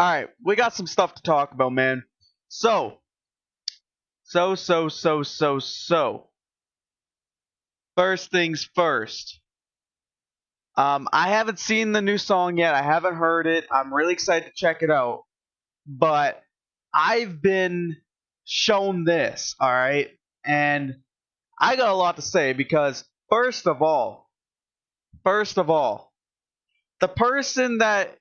Alright, we got some stuff to talk about, man. So, so. First things first. I haven't seen the new song yet. I haven't heard it. I'm really excited to check it out. But I've been shown this, alright? And I got a lot to say because, first of all, the person that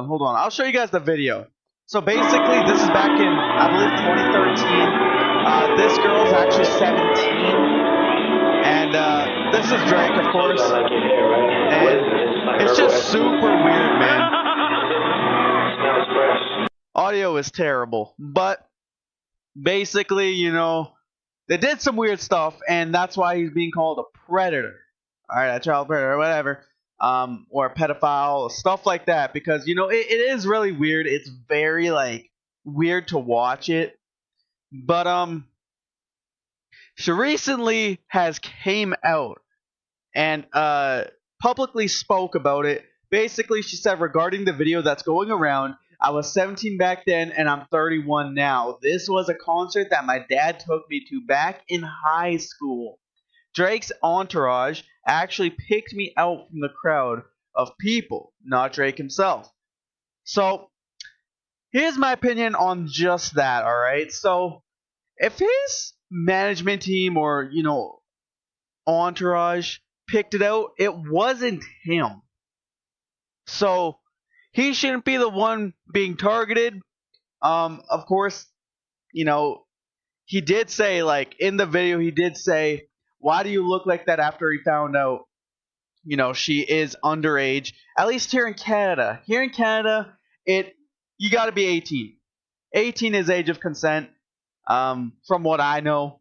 hold on. I'll show you guys the video. So basically, this is back in I believe 2013. This girl's actually 17, and this is Drake, of course, and it's just super weird, man. Audio is terrible, but basically, they did some weird stuff, and that's why he's being called a predator. All right, a child predator, whatever, or a pedophile, stuff like that. Because it is really weird. It's very like weird to watch it. But she recently has came out and publicly spoke about it. Basically, she said regarding the video that's going around, I was 17 back then and I'm 31 now. This was a concert that my dad took me to back in high school. Drake's entourage actually picked me out from the crowd of people, not Drake himself. So, here's my opinion on just that, alright? So, if his management team or, entourage picked it out, it wasn't him. So, he shouldn't be the one being targeted. Of course, you know, he did say, like, in the video, he did say, why do you look like that after he found out, she is underage? At least here in Canada. Here in Canada, you got to be 18. 18 is age of consent, from what I know.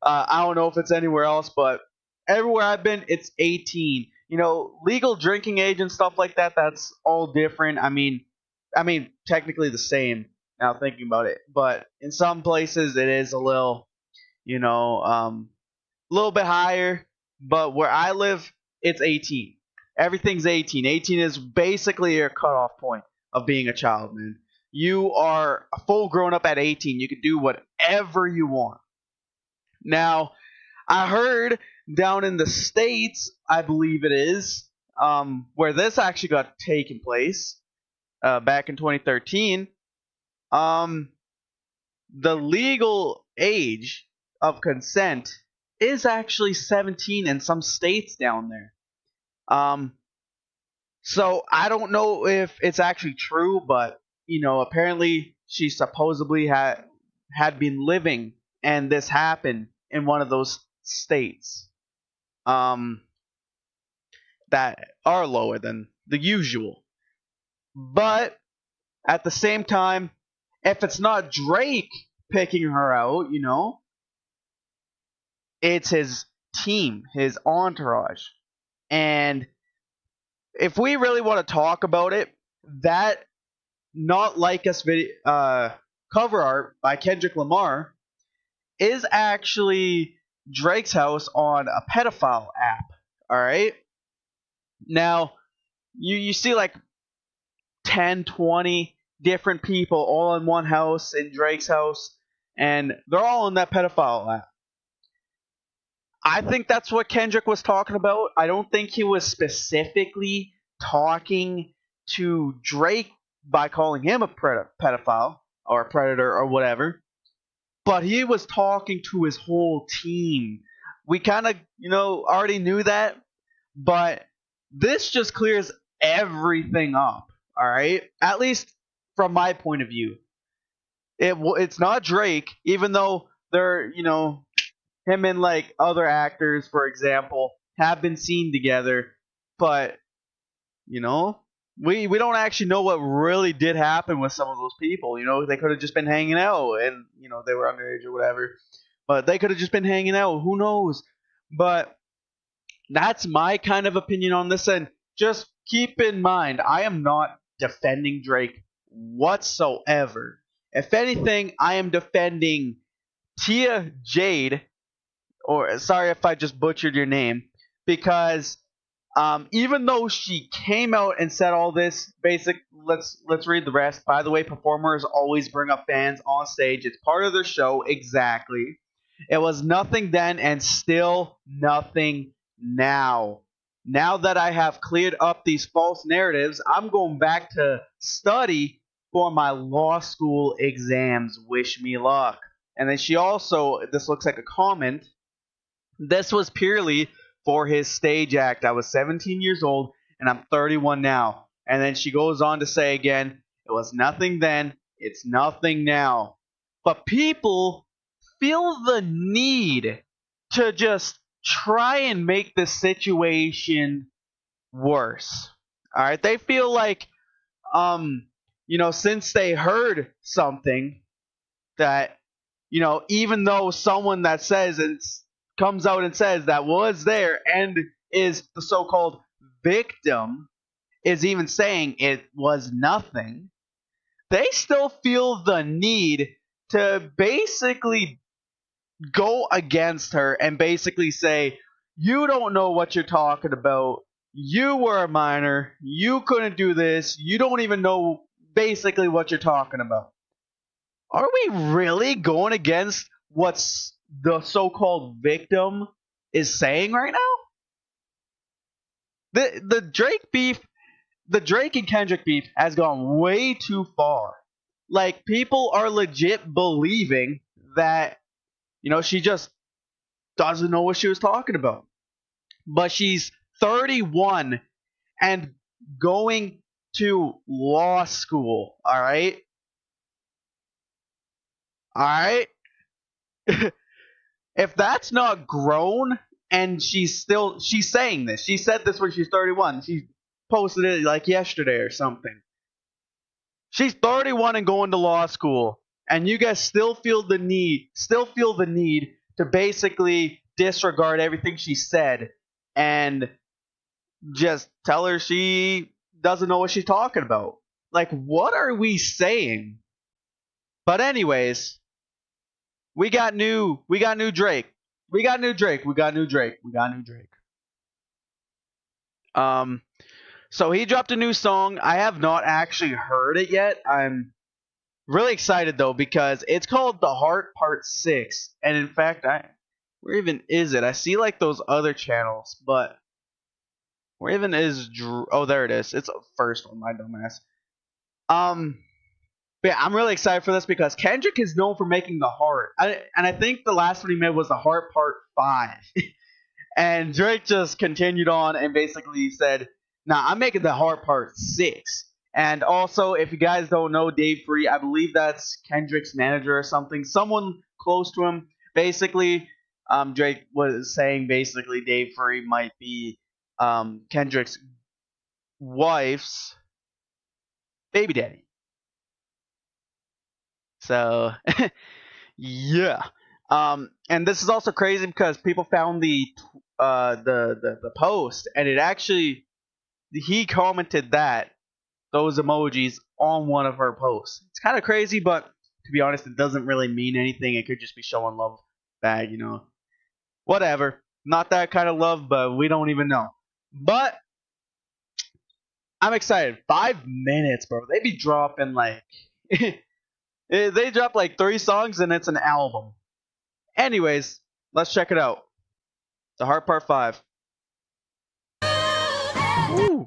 I don't know if it's anywhere else, but everywhere I've been, it's 18. Legal drinking age and stuff like that, that's all different. I mean, technically the same now thinking about it, but in some places it is a little bit higher. But where I live, it's 18. Everything's 18. 18 is basically your cutoff point of being a child, man. You are a full grown up at 18. You can do whatever you want. Now, I heard down in the States, I believe it is, where this actually got taken place back in 2013, um, the legal age of consent is actually 17 in some states down there. Um, so I don't know if it's actually true, but apparently she supposedly had been living, and this happened in one of those states um, that are lower than the usual. But at the same time, if it's not Drake picking her out, it's his team, his entourage. And if we really want to talk about it, that Not Like Us cover art by Kendrick Lamar is actually Drake's house on a pedophile app. All right. Now, you see like 10, 20 different people all in one house in Drake's house, and they're all in that pedophile app. I think that's what Kendrick was talking about. I don't think he was specifically talking to Drake by calling him a pedophile or a predator or whatever, but he was talking to his whole team. We kind of, already knew that, but this just clears everything up. All right, at least from my point of view, it's not Drake, even though they're him and like other actors, for example, have been seen together, but you know we don't actually know what really did happen with some of those people. They could have just been hanging out, and they were underage or whatever, but they could have just been hanging out. Who knows? But that's my kind of opinion on this. And just keep in mind, I am not defending Drake whatsoever. If anything, I am defending Tia Jade, or sorry if I just butchered your name, because Even though she came out and said all this basic, let's read the rest. By the way, performers always bring up fans on stage. It's part of their show. Exactly. It was nothing then and still nothing now. Now that I have cleared up these false narratives, I'm going back to study for my law school exams. Wish me luck. And then she also, this looks like a comment. This was purely for his stage act. I was 17 years old and I'm 31 now. And then she goes on to say again, it was nothing then, it's nothing now. But people feel the need to just try and make the situation worse. All right, they feel like since they heard something that even though someone that says and comes out and says that was there and is the so-called victim is even saying it was nothing, they still feel the need to basically go against her and basically say, you don't know what you're talking about. You were a minor. You couldn't do this. You don't even know basically what you're talking about. Are we really going against what's the so-called victim is saying right now? The Drake beef, the Drake and Kendrick beef has gone way too far. Like, people are legit believing that she just doesn't know what she was talking about. But she's 31 and going to law school, all right? All right? If that's not grown and she's saying this. She said this when she's 31. She posted it like yesterday or something. She's 31 and going to law school, and you guys still feel the need to basically disregard everything she said and just tell her she doesn't know what she's talking about. Like, what are we saying? But anyways, we got new Drake. We got new Drake. So he dropped a new song. I have not actually heard it yet. I'm really excited though because it's called The Heart Part 6. And in fact, where even is it? I see like those other channels, but where even is Drew? Oh, there it is. It's the first one, my dumbass. But yeah, I'm really excited for this because Kendrick is known for making The Heart. And I think the last one he made was The Heart Part 5. And Drake just continued on and basically said, nah, I'm making The Heart Part 6. And also, if you guys don't know Dave Free, I believe that's Kendrick's manager or something. Someone close to him. Basically, Drake was saying basically Dave Free might be Kendrick's wife's baby daddy. So, yeah. And this is also crazy because people found the post, and it actually he commented those emojis on one of her posts. It's kind of crazy, but to be honest, it doesn't really mean anything. It could just be showing love back, whatever. Not that kind of love, but we don't even know. But I'm excited. 5 minutes, bro. They be dropping like they drop like 3 songs and it's an album. Anyways, let's check it out. The Heart Part 5. Ooh.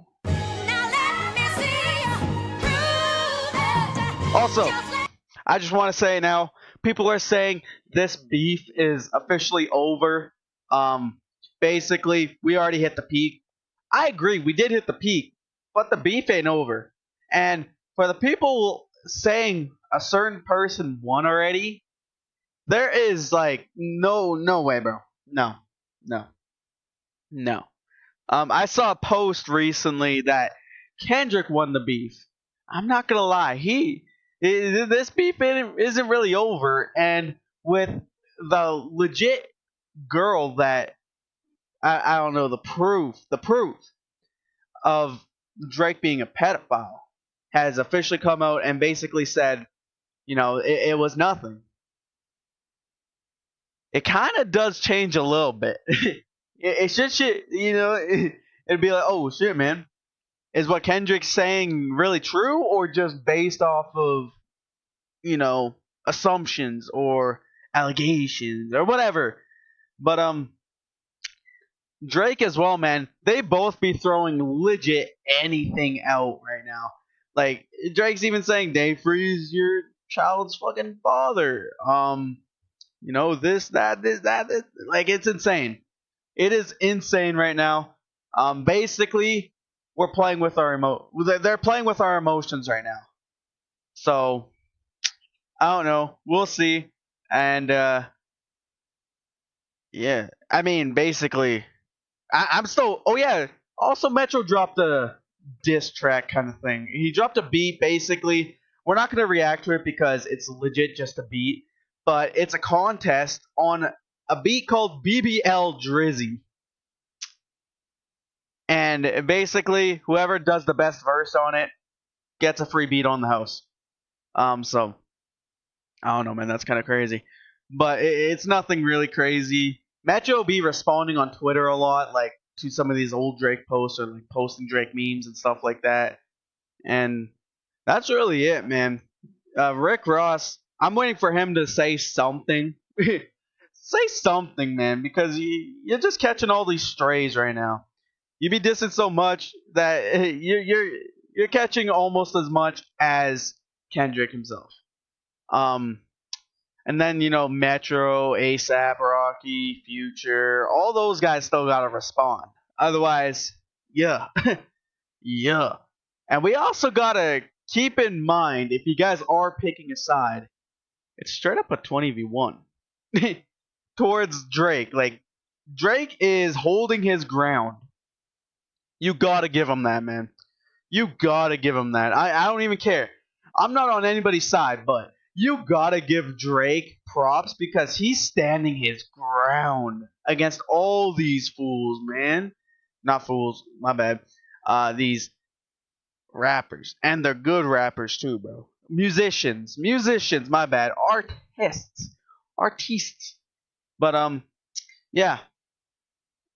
Also, I just want to say now, people are saying this beef is officially over. Basically, we already hit the peak. I agree, we did hit the peak, but the beef ain't over. And for the people saying a certain person won already, there is like no way, bro. No. I saw a post recently that Kendrick won the beef. I'm not gonna lie, this beef isn't really over, and with the legit girl that I don't know, the proof of Drake being a pedophile has officially come out and basically said, it was nothing. It kind of does change a little bit. It should, it'd be like, oh shit, man, is what Kendrick's saying really true, or just based off of, assumptions or allegations or whatever? But Drake as well, man. They both be throwing legit anything out right now. Like Drake's even saying, "Dave Freeze, your child's fucking father." This, that, this, that, this. Like it's insane. It is insane right now. Basically, we're playing with our They're playing with our emotions right now. So I don't know. We'll see. And yeah, I mean, basically, I'm still. Oh yeah. Also, Metro dropped a diss track kind of thing. He dropped a beat. Basically, we're not going to react to it because it's legit just a beat. But it's a contest on a beat called BBL Drizzy. And basically, whoever does the best verse on it gets a free beat on the house. So I don't know, man. That's kind of crazy, but it's nothing really crazy. Metro be responding on Twitter a lot, like to some of these old Drake posts or like posting Drake memes and stuff like that. And that's really it, man. Rick Ross, I'm waiting for him to say something. Say something, man, because you're just catching all these strays right now. You be dissing so much that you're catching almost as much as Kendrick himself. And then Metro, ASAP, Rocky, Future, all those guys still gotta respond. Otherwise, yeah, yeah. And we also gotta keep in mind, if you guys are picking a side, it's straight up a 20v1 towards Drake. Like Drake is holding his ground. You gotta give him that, man. You gotta give him that. I don't even care. I'm not on anybody's side, but you gotta give Drake props because he's standing his ground against all these fools, man. Not fools, my bad. These rappers. And they're good rappers too, bro. Musicians, my bad. Artists. But yeah.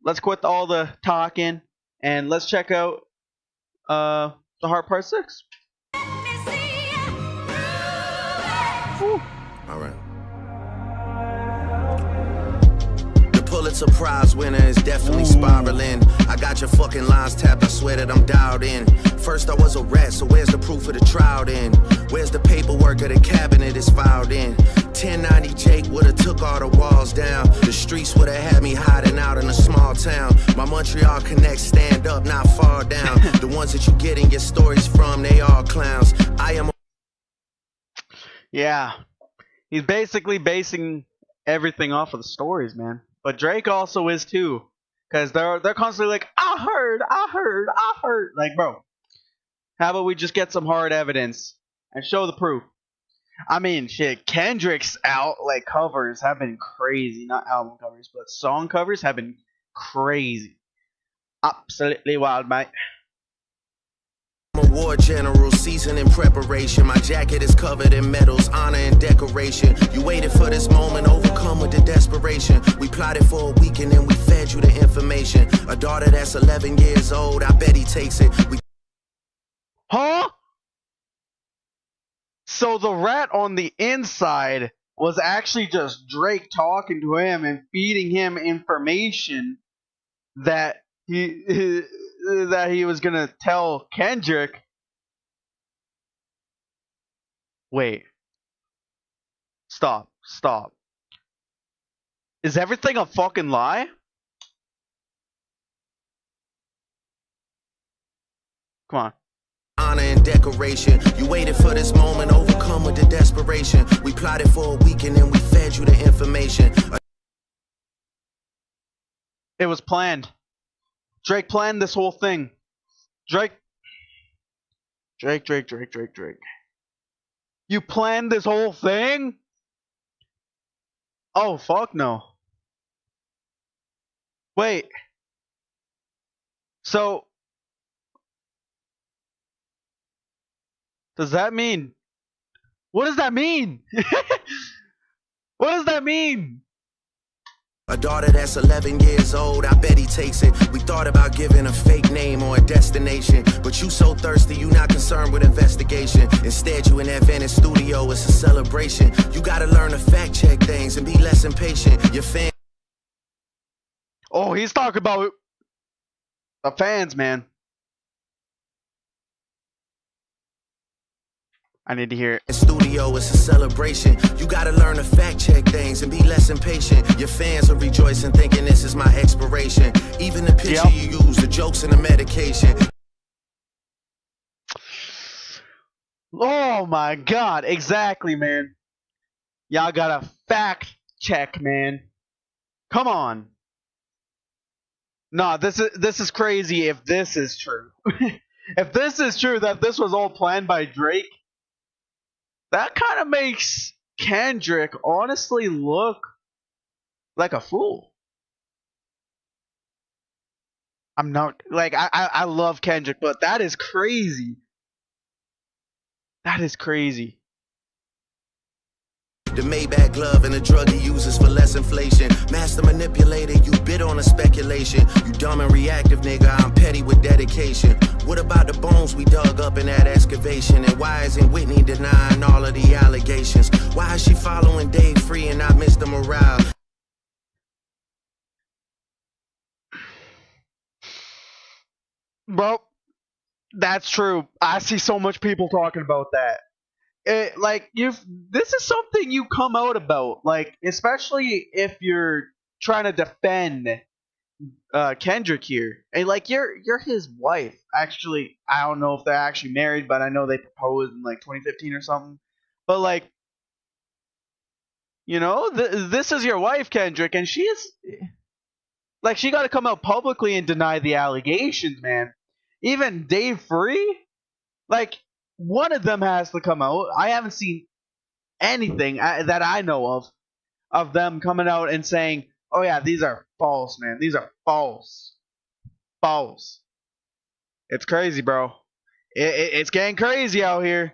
Let's quit all the talking and let's check out the Heart Part 6. All right. The Pulitzer Prize winner is definitely spiraling. I got your fucking lines tapped, I swear that I'm dialed in. First I was a rat, so where's the proof of the trial then? Where's the paperwork of the cabinet is filed in? 1090 Jake would've took all the walls down. The streets would've had me hiding out in a small town. My Montreal connects stand up, not fall down. The ones that you getting your stories from, they all clowns. I am. Yeah. He's basically basing everything off of the stories, man. But Drake also is too, because they're constantly like, I heard. Like, bro, how about we just get some hard evidence and show the proof? I mean, shit, Kendrick's covers have been crazy. Not album covers, but song covers have been crazy. Absolutely wild, mate. I'm a war general, seasoned in preparation. My jacket is covered in medals, honor and decoration. You waited for this moment, overcome with the desperation. We plotted for a week and then we fed you the information. A daughter that's 11 years old, I bet he takes it. Huh? So the rat on the inside was actually just Drake talking to him and feeding him information that he was gonna tell Kendrick. Wait. Stop. Is everything a fucking lie? Come on. Honor and decoration. You waited for this moment, overcome with the desperation. We plotted for a week and then we fed you the information. It was planned. Drake planned this whole thing. Drake. You planned this whole thing? Oh, fuck no. Wait. So, does that mean... What does that mean? What does that mean? A daughter that's 11 years old, I bet he takes it. We thought about giving a fake name or a destination, but you so thirsty, you not concerned with investigation. Instead, you in that Venice studio, it's a celebration. You gotta learn to fact check things and be less impatient. Your fans. Oh, he's talking about the fans, man. I need to hear it. Studio, it's a celebration. You gotta learn to fact check things and be less impatient. Your fans are rejoicing, thinking this is my expiration. Even the picture you use, the jokes and the medication. Oh my God, exactly, man. Y'all gotta fact check, man. Come on. No, this is crazy if this is true. If this is true that this was all planned by Drake, that kind of makes Kendrick honestly look like a fool. I'm not like I love Kendrick, but that is crazy. That is crazy. The Maybach glove and the drug he uses for less inflation. Master manipulator, you bid on a speculation. You dumb and reactive, nigga, I'm petty with dedication. What about the bones we dug up in that excavation? And why isn't Whitney denying all of the allegations? Why is she following Dave Free and not Mr. Morale? Bro, that's true. I see so much people talking about that. This is something you come out about, like, especially if you're trying to defend Kendrick here, and like you're his wife. Actually, I don't know if they're actually married, but I know they proposed in like 2015 or something. But like, you know, this is your wife, Kendrick, and she is like, she got to come out publicly and deny the allegations, man. Even Dave Free, like, one of them has to come out. I haven't seen anything that I know of them coming out and saying, oh yeah, these are false, man. These are false. False. It's crazy, bro. It's getting crazy out here.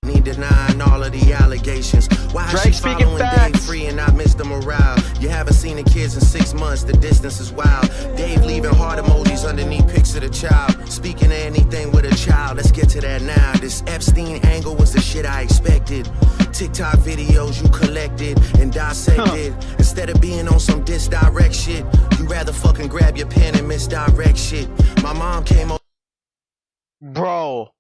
Need denying all of the allegations. Why is she following Dave Free and not Mr. Morale? You haven't seen the kids in 6 months, the distance is wild. Dave leaving heart emojis underneath pics of the child. Speaking of anything with a child, let's get to that now. This Epstein angle was the shit I expected. TikTok videos you collected and dissected. Instead of being on some direct shit, you rather fucking grab your pen and misdirect shit. My mom came over. Bro.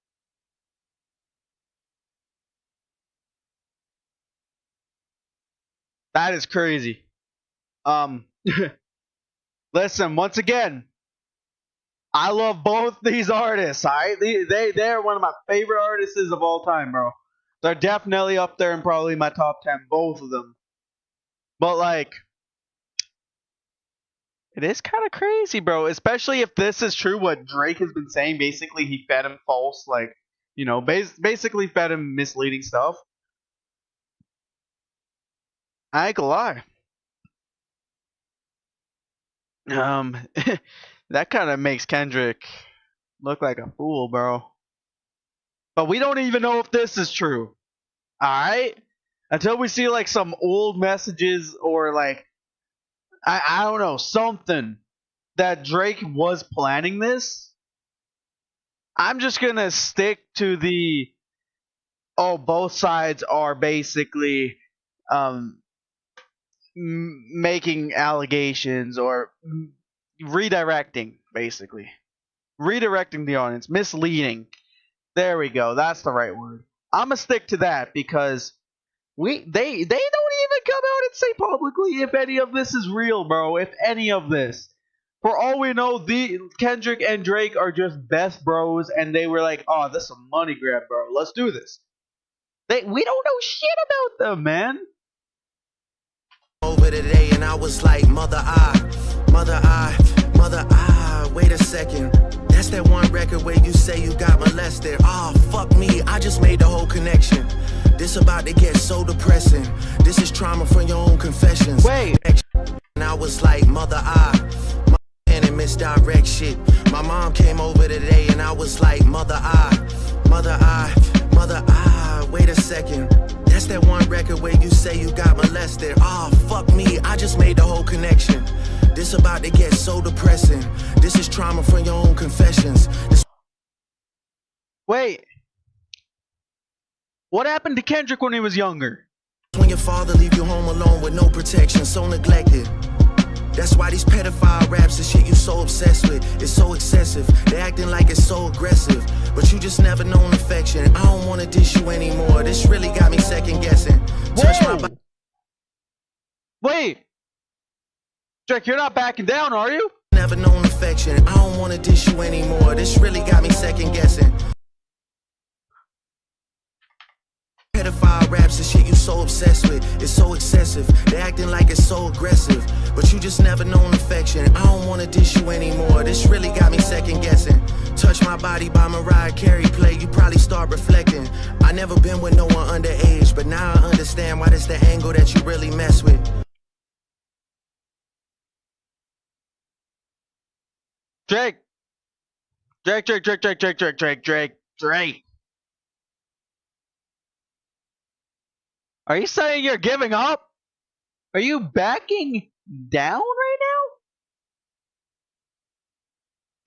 That is crazy. Listen, once again, I love both these artists. They're one of my favorite artists of all time, bro. They're definitely up there in probably my top 10, both of them. But like, it is kind of crazy, bro. Especially if this is true, what Drake has been saying. Basically, he fed him false, like, you know, basically fed him misleading stuff. I ain't gonna lie. That kind of makes Kendrick look like a fool, bro. But we don't even know if this is true. Alright? Until we see like some old messages or like, I don't know, something that Drake was planning this. I'm just gonna stick to the, oh, both sides are basically making allegations or redirecting, basically. Redirecting the audience. Misleading. There we go. That's the right word. I'm gonna stick to that because they don't even come out and say publicly if any of this is real, bro. If any of this. For all we know, the Kendrick and Drake are just best bros, and they were like, oh, this is a money grab, bro. Let's do this. We don't know shit about them, man. Over today, and I was like, mother, wait a second. That's that one record where you say you got molested. Oh, fuck me, I just made the whole connection. This about to get so depressing. This is trauma from your own confessions. Wait. And I was like, mother, and misdirect shit. My mom came over today, and I was like, mother, wait a second. That's that one record way you say you got molested. Ah, fuck me, I just made the whole connection. This about to get so depressing. This is trauma from your own confessions. Wait. What happened to Kendrick when he was younger? When your father leave you home alone with no protection, so neglected. That's why these pedophile raps and shit you so obsessed with, it's so excessive. They acting like it's so aggressive, but you just never known affection. I don't wanna dish you anymore. This really got me second guessing. Touch my body. Wait. Drake, you're not backing down, are you? Never known affection. I don't wanna dish you anymore. This really got me second guessing. Pedophile raps and shit you so obsessed with, it's so excessive. They acting like it's so aggressive, but you just never known affection. I don't wanna dish you anymore. This really got me second guessing. Touch My Body by Mariah Carey play, you probably start reflecting. I never been with no one underage, but now I understand why that's the angle that you really mess with. Drake. Drake. Are you saying you're giving up? Are you backing down right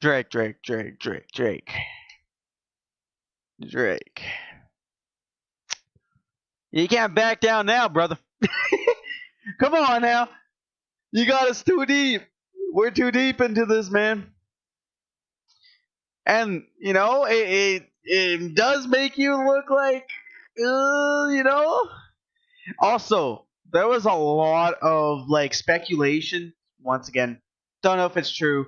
now? Drake. You can't back down now, brother. Come on now. You got us too deep. We're too deep into this, man. And, you know, it does make you look like, you know. Also, there was a lot of, like, speculation. Once again, don't know if it's true.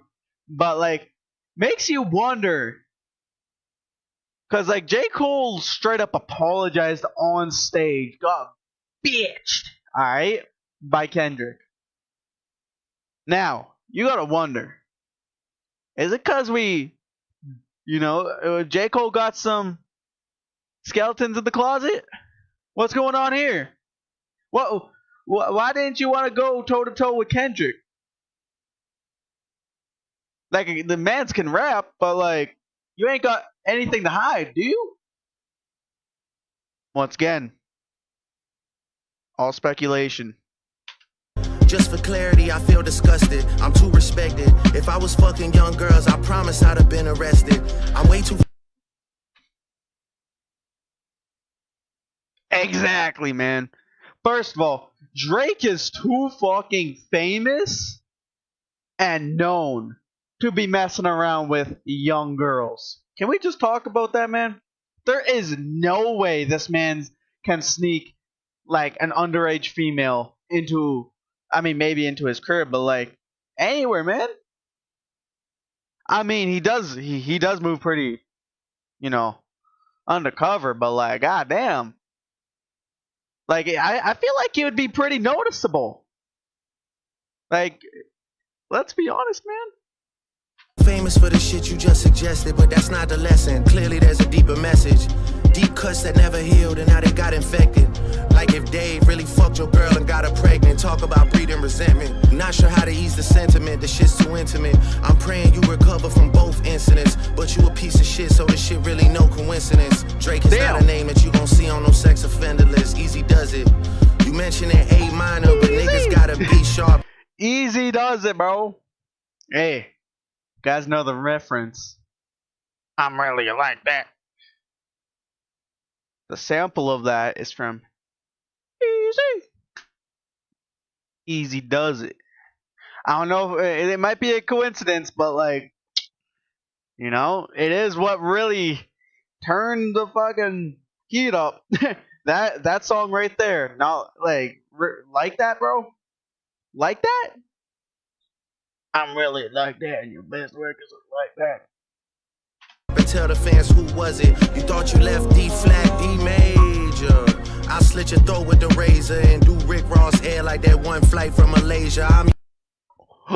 But, like, makes you wonder. Because, like, J. Cole straight up apologized on stage. Got bitched, alright, by Kendrick. Now, you gotta wonder. Is it because we, you know, J. Cole got some skeletons in the closet? What's going on here? Why didn't you want to go toe-to-toe with Kendrick? Like, the mans can rap, but, like, you ain't got anything to hide, do you? Once again, all speculation. Just for clarity, I feel disgusted. I'm too respected. If I was fucking young girls, I promise I'd have been arrested. I'm way too... Exactly, man. First of all, Drake is too fucking famous and known to be messing around with young girls. Can we just talk about that, man? There is no way this man can sneak, like, an underage female into, I mean, maybe into his crib, but, like, anywhere, man. I mean, he does move pretty, you know, undercover, but, like, goddamn. Like, I feel like it would be pretty noticeable. Like, let's be honest, man. Famous for the shit you just suggested, but that's not the lesson. Clearly there's a deeper message. Deep cuts that never healed and now they got infected. Like if Dave really fucked your girl and got her pregnant. Talk about breeding resentment. Not sure how to ease the sentiment, the shit's too intimate. I'm praying you recover from both incidents, but you a piece of shit, so this shit really no coincidence. Drake is not a name that you gon' see on no sex offender list. Easy does it. You mentioned it A minor, but niggas gotta be sharp. Easy does it, bro. Hey, guys know the reference. I'm really like that. The sample of that is from Easy. Easy does it. I don't know, it might be a coincidence, but, like, you know, it is what really turned the fucking heat up. that song right there. Not like that, bro. Like that. I'm really like that, and your best work is like that. But tell the fans, who was it? You thought you left D flat, D major. I'll slit your throat with the razor and do Rick Ross hair like that one flight from Malaysia.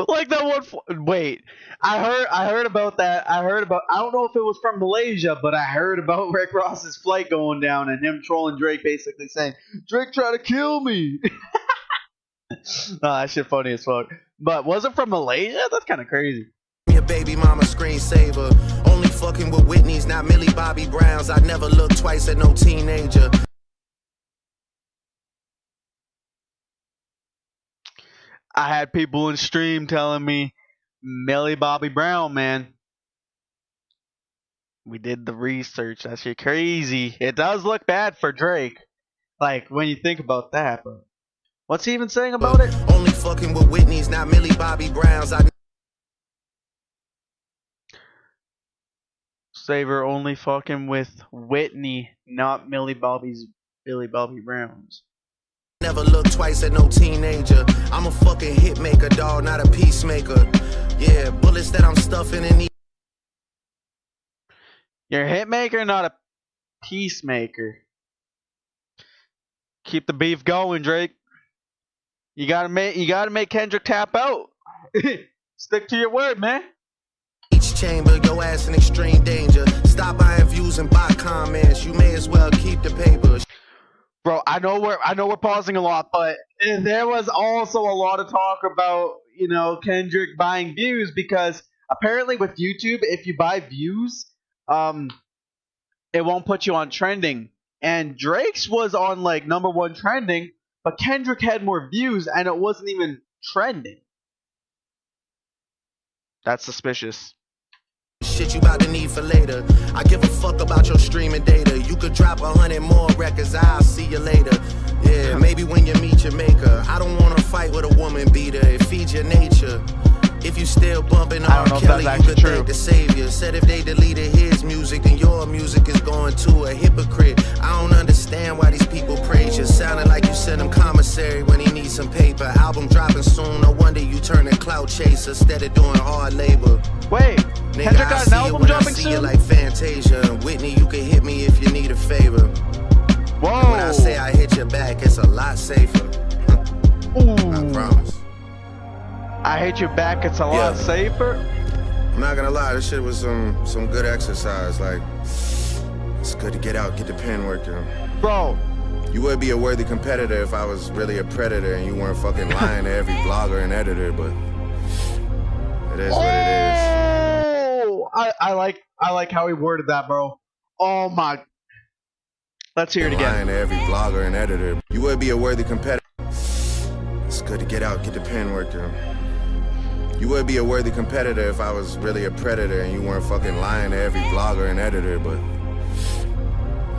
Like that one. Wait, I heard about that. I don't know if it was from Malaysia, but I heard about Rick Ross's flight going down and him trolling Drake, basically saying, "Drake tried to kill me." That shit funny as fuck. But was it from Malaysia? That's kind of crazy. Your baby mama screensaver. Only fucking with Whitney's, not Millie Bobby Browns. I never look twice at no teenager. I had people in stream telling me Millie Bobby Brown, man. We did the research. That shit crazy. It does look bad for Drake. Like, when you think about that, but what's he even saying about it? Only fucking with Whitney's, not Millie Bobby Brown's. Saver only fucking with Whitney, not Billy Bobby Browns. Never look twice at no teenager. I'm a fucking hit maker, dog, not a peacemaker. Yeah, bullets that I'm stuffing in these. You're a hitmaker, not a peacemaker. Keep the beef going, Drake. You gotta make Kendrick tap out. Stick to your word, man. Each chamber, your ass in extreme danger. Stop buying views and buy comments. You may as well keep the paper. Bro, I know we're pausing a lot, but there was also a lot of talk about, Kendrick buying views, because apparently with YouTube, if you buy views, it won't put you on trending. And Drake's was on like #1 trending, but Kendrick had more views and it wasn't even trending. That's suspicious. Shit you about to need for later. I give a fuck about your streaming data. You could drop 100 more records, I'll see you later. Yeah, maybe when you meet your maker. I don't wanna fight with a woman beater. It feeds your nature. If you still bumping R. Kelly, you could thank the savior. Said if they deleted his music, then your music is going to a hypocrite. I don't understand why these people praise you. Sounding like you sent him commissary when he needs some paper. Album dropping soon, no wonder you turn a clout chaser instead of doing hard labor. Wait, nigga, Kendrick got an album dropping soon? I see you like Fantasia. And Whitney, you can hit me if you need a favor. Whoa. And when I say I hit your back, it's a lot safer. Ooh. I promise. I hit your back, it's a lot safer. I'm not gonna lie, this shit was some good exercise. Like, it's good to get out, get the pen working. Bro. You would be a worthy competitor if I was really a predator and you weren't fucking lying to every blogger and editor, but it is what it is. Oh, I like how he worded that, bro. Oh my. Let's hear it again. Lying to every blogger and editor. You would be a worthy competitor. It's good to get out, get the pen working. You would be a worthy competitor if I was really a predator and you weren't fucking lying to every blogger and editor, but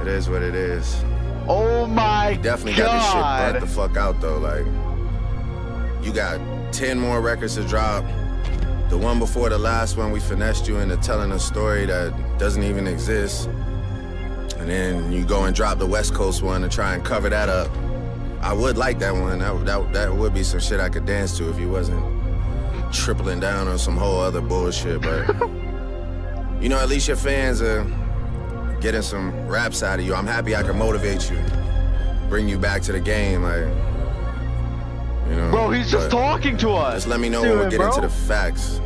it is what it is. Oh my God. Definitely got this shit burnt the fuck out though. Like, you got 10 more records to drop. The one before the last one, we finessed you into telling a story that doesn't even exist. And then you go and drop the West Coast one and try and cover that up. I would like that one. That would be some shit I could dance to if you wasn't tripling down on some whole other bullshit. But at least your fans are getting some raps out of you. I'm happy I can motivate you, bring you back to the game, like, Bro, he's just talking to us. Just let me know when we get into the facts.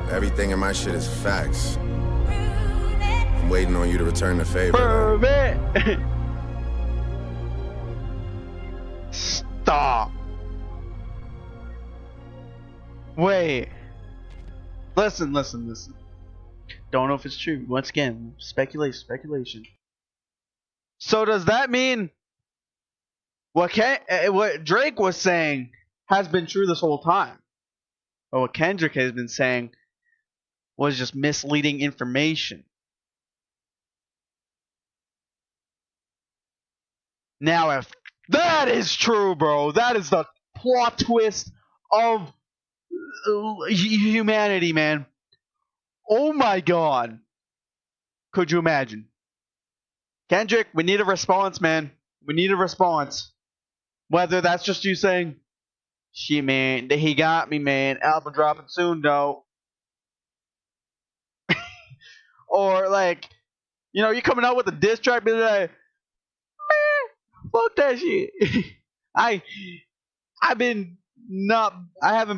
Everything in my shit is facts. I'm waiting on you to return the favor. Stop. Wait. Listen. Don't know if it's true. Once again, speculation. So does that mean what Drake was saying has been true this whole time? Or what Kendrick has been saying was just misleading information? Now, if that is true, bro, that is the plot twist of humanity, man. Oh my God. Could you imagine? Kendrick, we need a response, man. We need a response. Whether that's just you saying, shit, man, he got me, man. Album dropping soon, though. Or, like, you coming out with a diss track, be like, man, fuck that shit. I haven't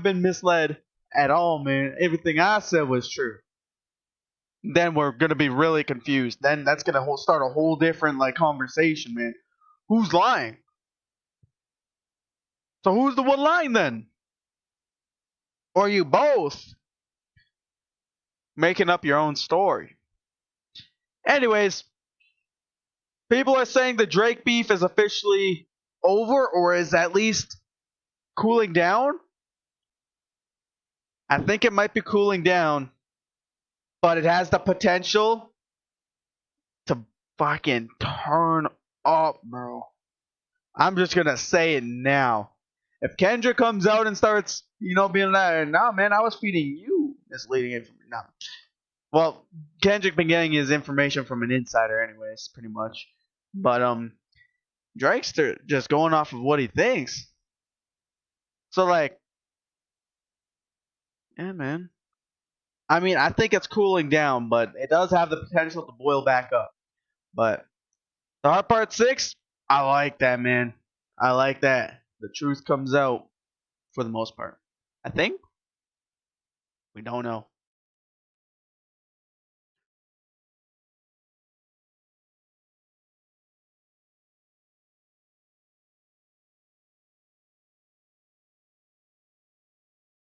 been misled at all, man. Everything I said was true. Then we're gonna be really confused. Then that's gonna start a whole different conversation, man. Who's lying? So who's the one lying then? Or are you both making up your own story? Anyways, people are saying the Drake beef is officially over, or is at least cooling down. I think it might be cooling down, but it has the potential to fucking turn up, bro. I'm just gonna say it now. If Kendrick comes out and starts, being like, "Nah, man, I was feeding you misleading information." Nah. Well, Kendrick been getting his information from an insider, anyways, pretty much. But Drake's just going off of what he thinks. So like, yeah, man. I mean, I think it's cooling down, but it does have the potential to boil back up. But the hard part 6, I like that, man. I like that. The truth comes out for the most part. I think. We don't know.